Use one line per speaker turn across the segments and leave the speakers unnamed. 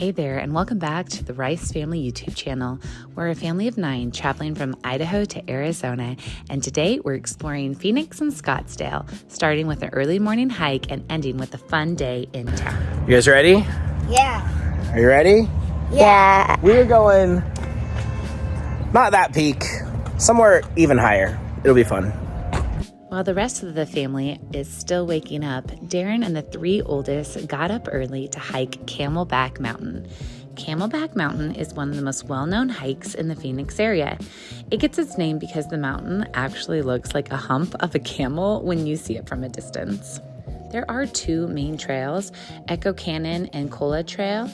Hey there, and welcome back to the Rice Family YouTube channel. We're a family of 9 traveling from Idaho to Arizona, and today we're exploring Phoenix and Scottsdale, starting with an early morning hike and ending with a fun day in town.
You guys ready?
Yeah.
Are you ready?
Yeah.
We're going not that peak, somewhere even higher. It'll be fun.
While the rest of the family is still waking up, Darren and the 3 oldest got up early to hike Camelback Mountain. Camelback Mountain is one of the most well-known hikes in the Phoenix area. It gets its name because the mountain actually looks like a hump of a camel when you see it from a distance. There are 2 main trails, Echo Canyon and Cola Trail,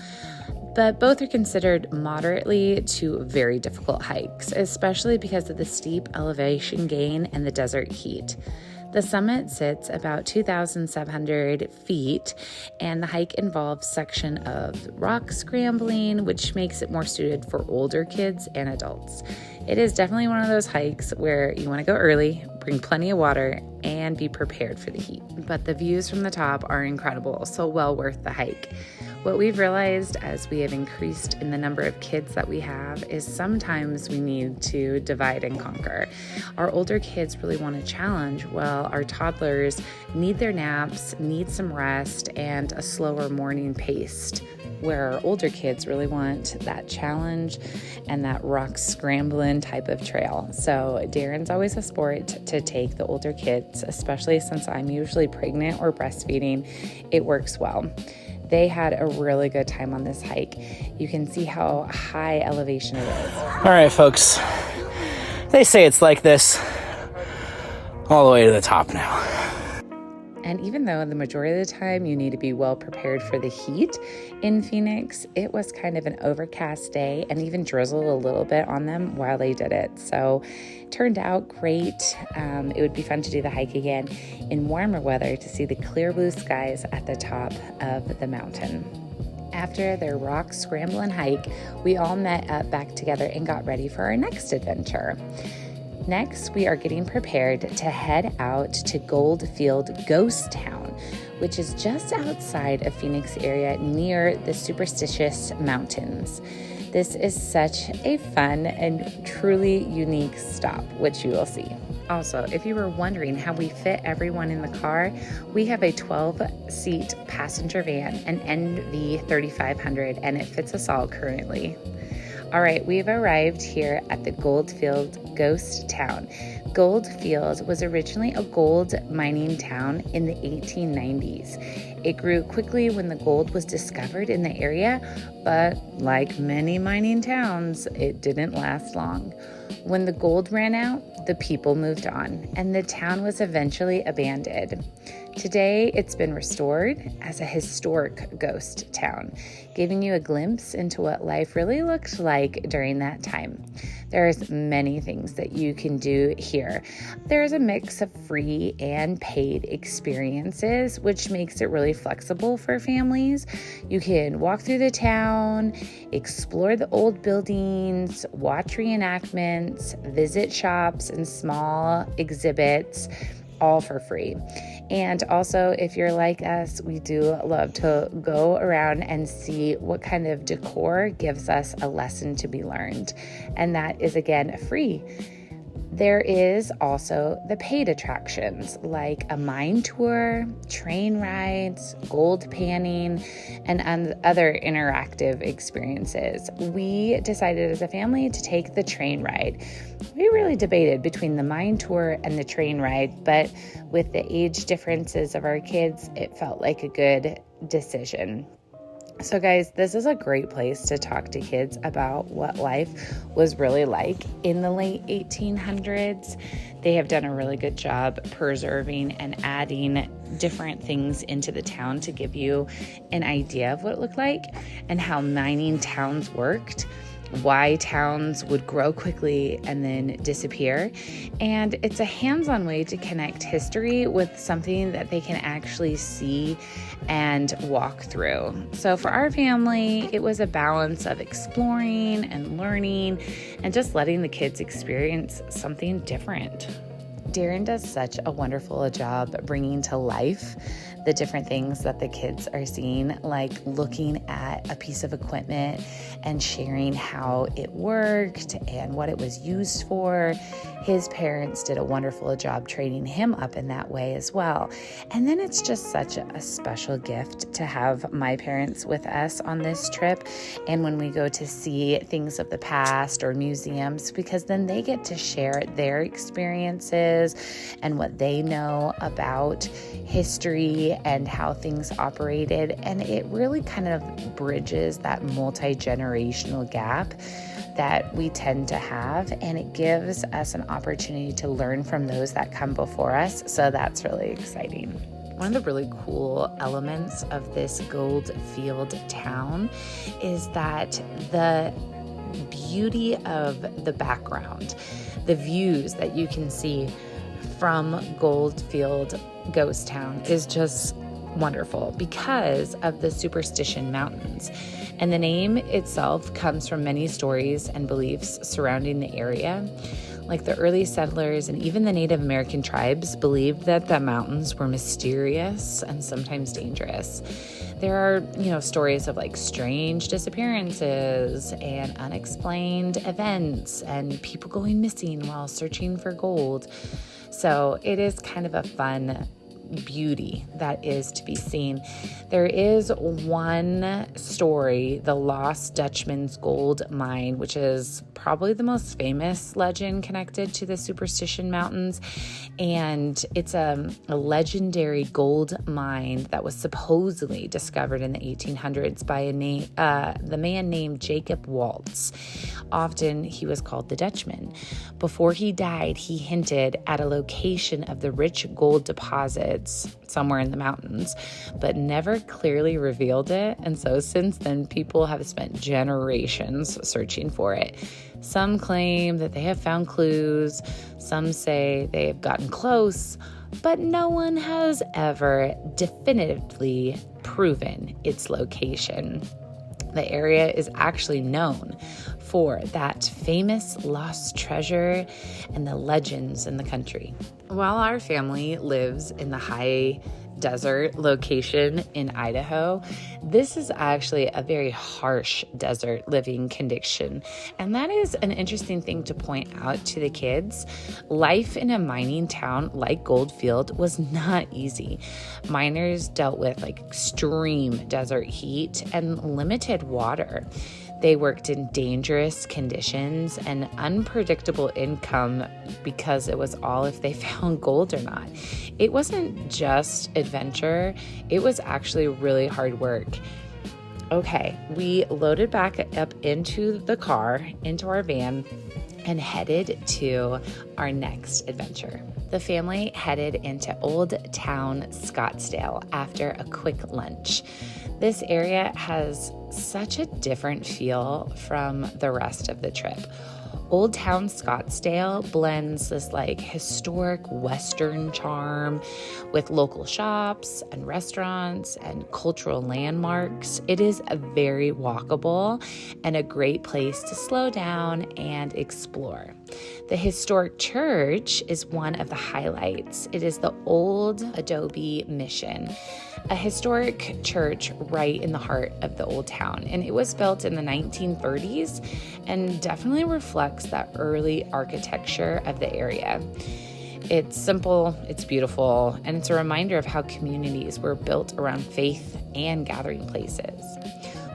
but both are considered moderately to very difficult hikes, especially because of the steep elevation gain and the desert heat. The summit sits about 2,700 feet, and the hike involves section of rock scrambling, which makes it more suited for older kids and adults. It is definitely one of those hikes where you want to go early, bring plenty of water, and be prepared for the heat. But the views from the top are incredible, so well worth the hike. What we've realized as we have increased in the number of kids that we have is sometimes we need to divide and conquer. Our older kids really want a challenge, while our toddlers need their naps, need some rest, and a slower morning pace, where our older kids really want that challenge and that rock scrambling type of trail. So Darren's always a sport to take the older kids, especially since I'm usually pregnant or breastfeeding. It works well. They had a really good time on this hike. You can see how high elevation it is.
All right, folks. They say it's like this all the way to the top now.
And even though the majority of the time you need to be well prepared for the heat in Phoenix, it was kind of an overcast day and even drizzled a little bit on them while they did it. So it turned out great. It would be fun to do the hike again in warmer weather to see the clear blue skies at the top of the mountain. After their rock scrambling hike, we all met up back together and got ready for our next adventure. Next, we are getting prepared to head out to Goldfield Ghost Town, which is just outside of Phoenix area near the Superstitious Mountains. This is such a fun and truly unique stop, which you will see. Also, if you were wondering how we fit everyone in the car, we have a 12-seat passenger van, an NV 3500, and it fits us all currently. All right, we've arrived here at the Goldfield Ghost Town. Goldfield was originally a gold mining town in the 1890s. It grew quickly when the gold was discovered in the area, but like many mining towns, it didn't last long. When the gold ran out, the people moved on, and the town was eventually abandoned. Today, it's been restored as a historic ghost town, giving you a glimpse into what life really looked like during that time. There's many things that you can do here. There's a mix of free and paid experiences, which makes it really flexible for families. You can walk through the town, explore the old buildings, watch reenactments, visit shops and small exhibits, all for free. And also, if you're like us, we do love to go around and see what kind of decor gives us a lesson to be learned. And that is, again, free. There is also the paid attractions like a mine tour, train rides, gold panning, and other interactive experiences. We decided as a family to take the train ride. We really debated between the mine tour and the train ride, but with the age differences of our kids, it felt like a good decision. So guys, this is a great place to talk to kids about what life was really like in the late 1800s. They have done a really good job preserving and adding different things into the town to give you an idea of what it looked like and how mining towns worked, why towns would grow quickly and then disappear. And it's a hands-on way to connect history with something that they can actually see and walk through. So for our family, it was a balance of exploring and learning and just letting the kids experience something different. Darren does such a wonderful job bringing to life the different things that the kids are seeing, like looking at a piece of equipment and sharing how it worked and what it was used for. His parents did a wonderful job training him up in that way as well. And then it's just such a special gift to have my parents with us on this trip. And when we go to see things of the past or museums, because then they get to share their experiences and what they know about history and how things operated. And it really kind of bridges that multi-generational gap that we tend to have, and it gives us an opportunity to learn from those that come before us. So that's really exciting. One of the really cool elements of this Goldfield town is that the beauty of the background, the views that you can see from Goldfield Ghost Town is just wonderful because of the Superstition Mountains. And the name itself comes from many stories and beliefs surrounding the area. Like the early settlers and even the Native American tribes believed that the mountains were mysterious and sometimes dangerous. There are, stories of like strange disappearances and unexplained events and people going missing while searching for gold. So it is kind of a fun beauty that is to be seen. There is one story, the Lost Dutchman's gold mine, which is probably the most famous legend connected to the Superstition Mountains. And it's a legendary gold mine that was supposedly discovered in the 1800s by the man named Jacob Waltz. Often he was called the Dutchman. Before he died, he hinted at a location of the rich gold deposits somewhere in the mountains, but never clearly revealed it. And so since then, people have spent generations searching for it. Some claim that they have found clues. Some say they have gotten close, but no one has ever definitively proven its location. The area is actually known for that famous lost treasure and the legends in the country. While our family lives in the high desert location in Idaho, this is actually a very harsh desert living condition. And that is an interesting thing to point out to the kids. Life in a mining town like Goldfield was not easy. Miners dealt with like extreme desert heat and limited water. They worked in dangerous conditions and unpredictable income because it was all if they found gold or not. It wasn't just adventure, it was actually really hard work. Okay, we loaded back up into the car, into our van, and headed to our next adventure. The family headed into Old Town Scottsdale after a quick lunch. This area has such a different feel from the rest of the trip. Old Town Scottsdale blends this like historic Western charm with local shops and restaurants and cultural landmarks. It is a very walkable and a great place to slow down and explore. The historic church is one of the highlights. It is the Old Adobe Mission, a historic church right in the heart of the old town. And it was built in the 1930s and definitely reflects that early architecture of the area. It's simple, it's beautiful, and it's a reminder of how communities were built around faith and gathering places.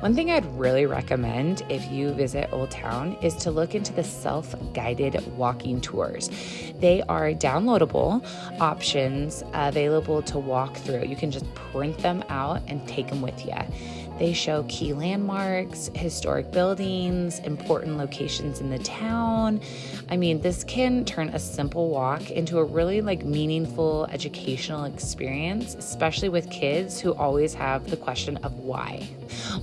One thing I'd really recommend if you visit Old Town is to look into the self-guided walking tours. They are downloadable options available to walk through. You can just print them out and take them with you. They show key landmarks, historic buildings, important locations in the town. I mean, this can turn a simple walk into a really meaningful educational experience, especially with kids who always have the question of why.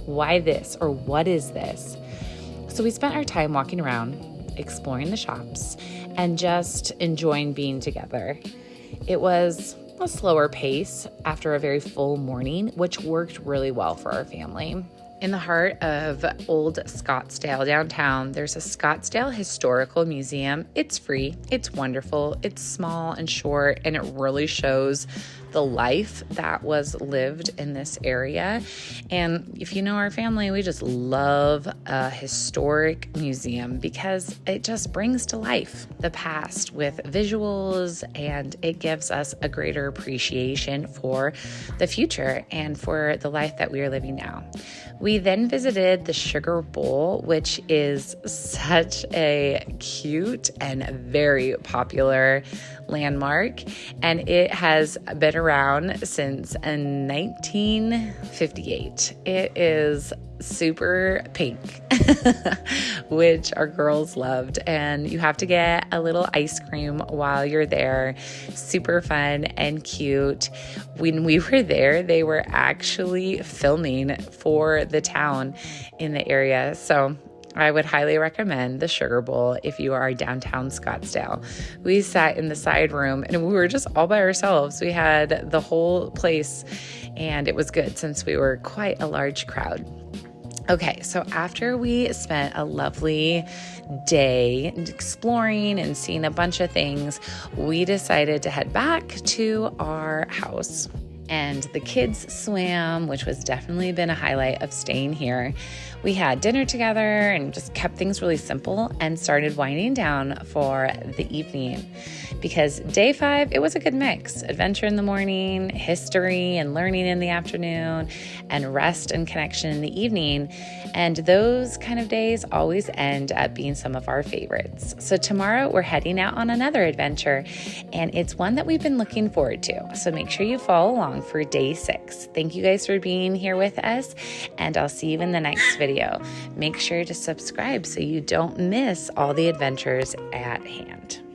Why this, or what is this? So we spent our time walking around, exploring the shops, and just enjoying being together. It was a slower pace after a very full morning, which worked really well for our family. In the heart of Old Scottsdale downtown, there's a Scottsdale Historical Museum. It's free, it's wonderful, it's small and short, and it really shows the life that was lived in this area. And if you know our family, we just love a historic museum because it just brings to life the past with visuals, and it gives us a greater appreciation for the future and for the life that we are living now. We then visited the Sugar Bowl, which is such a cute and very popular landmark, and it has been around since 1958. It is super pink, which our girls loved, and you have to get a little ice cream while you're there. Super fun and cute. When we were there, they were actually filming for the town in the area, so I would highly recommend the Sugar Bowl if you are downtown Scottsdale. We sat in the side room and we were just all by ourselves. We had the whole place, and it was good since we were quite a large crowd. Okay, so after we spent a lovely day exploring and seeing a bunch of things, we decided to head back to our house. And the kids swam, which was definitely been a highlight of staying here. We had dinner together and just kept things really simple and started winding down for the evening. Because day 5, it was a good mix. Adventure in the morning, history and learning in the afternoon, and rest and connection in the evening. And those kind of days always end up being some of our favorites. So tomorrow we're heading out on another adventure, and it's one that we've been looking forward to. So make sure you follow along for day 6. Thank you guys for being here with us, and I'll see you in the next video. Make sure to subscribe so you don't miss all the adventures at hand.